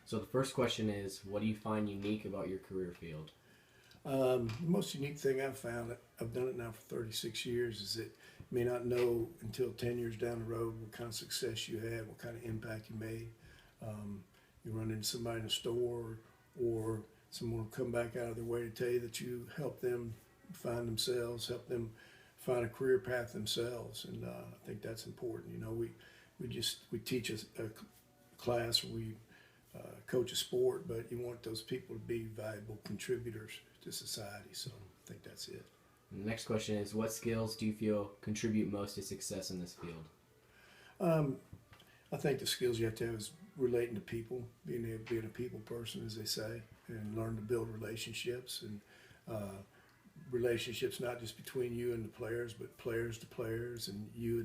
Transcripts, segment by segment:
So the first question is, what do you find unique about your career field? The most unique thing I've found, I've done it now for 36 years, is that you may not know until 10 years down the road what kind of success you had, what kind of impact you made. You run into somebody in a store, or someone will come back out of their way to tell you that you help them find themselves, help them find a career path themselves, and I think that's important. You know, we teach a class, we coach a sport, but you want those people to be valuable contributors to society. So I think that's it. And the next question is, what skills do you feel contribute most to success in this field? Um, I think the skills you have to have is relating to people, being a people person, as they say, and learn to build relationships, and relationships not just between you and the players, but players to players, and you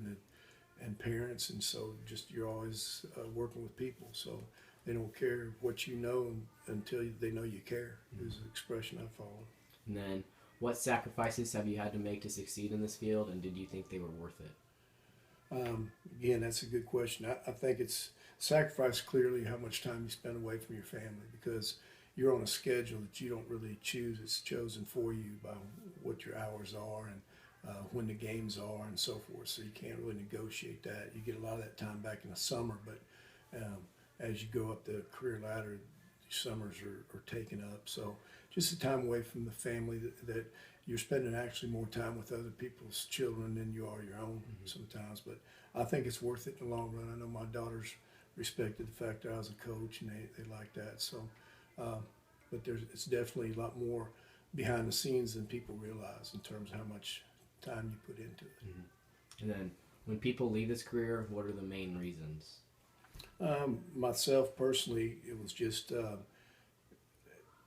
and parents. And so just you're always working with people. So they don't care what you know until they know you care. Is an expression I follow. And then, what sacrifices have you had to make to succeed in this field, and did you think they were worth it? Again, that's a good question. I think it's sacrifice clearly how much time you spend away from your family, because you're on a schedule that you don't really choose. It's chosen for you by what your hours are, and when the games are, and so forth. So you can't really negotiate that. You get a lot of that time back in the summer, but as you go up the career ladder, summers are taken up. So just the time away from the family, that you're spending actually more time with other people's children than you are your own sometimes. But I think it's worth it in the long run. I know my daughters respected the fact that I was a coach, and they like that. So, but it's definitely a lot more behind the scenes than people realize in terms of how much time you put into it. And then, when people leave this career, what are the main reasons? Myself personally, it was just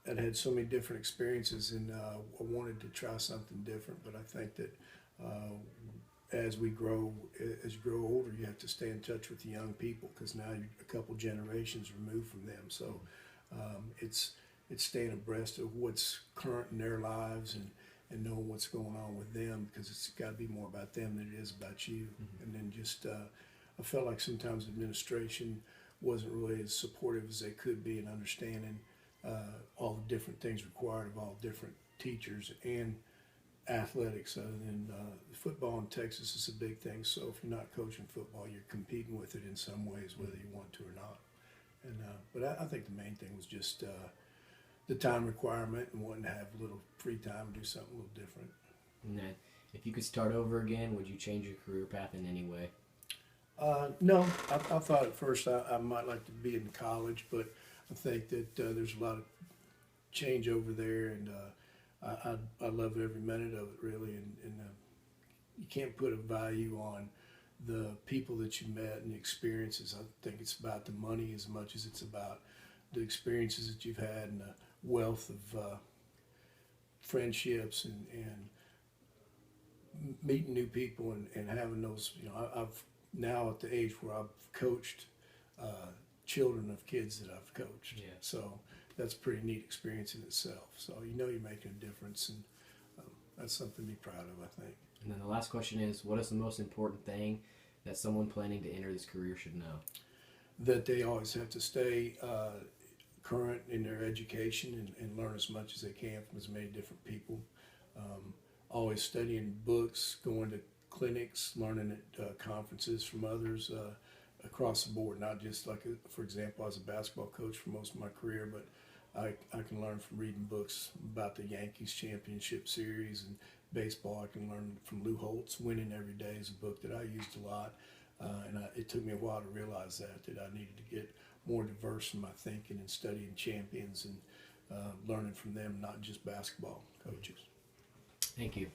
I'd had so many different experiences, and I wanted to try something different. But I think that as you grow older, you have to stay in touch with the young people, because now you're a couple generations removed from them. So it's staying abreast of what's current in their lives, and knowing what's going on with them, because it's got to be more about them than it is about you. And then just I felt like sometimes administration wasn't really as supportive as they could be in understanding all the different things required of all different teachers and athletics. Other than football in Texas is a big thing, so if you're not coaching football, you're competing with it in some ways, whether you want to or not. And but I think the main thing was just the time requirement, and wanting to have a little free time and do something a little different. And then, if you could start over again, would you change your career path in any way? No, I thought at first I might like to be in college, but I think that there's a lot of change over there, and I love every minute of it, really. And you can't put a value on the people that you met and the experiences. I think it's about the money as much as it's about the experiences that you've had, and the wealth of friendships, and meeting new people, and having those. You know, I've now at the age where I've coached children of kids that I've coached. Yeah. So that's a pretty neat experience in itself. So you know you're making a difference, and that's something to be proud of, I think. And then the last question is, what is the most important thing that someone planning to enter this career should know? That they always have to stay current in their education, and learn as much as they can from as many different people. Always studying books, going to clinics, learning at conferences from others across the board. Not just like, for example, I was a basketball coach for most of my career, but I can learn from reading books about the Yankees championship series, and baseball. I can learn from Lou Holtz. Winning Every Day is a book that I used a lot, and it took me a while to realize that I needed to get more diverse in my thinking, and studying champions, and learning from them, not just basketball coaches. Thank you.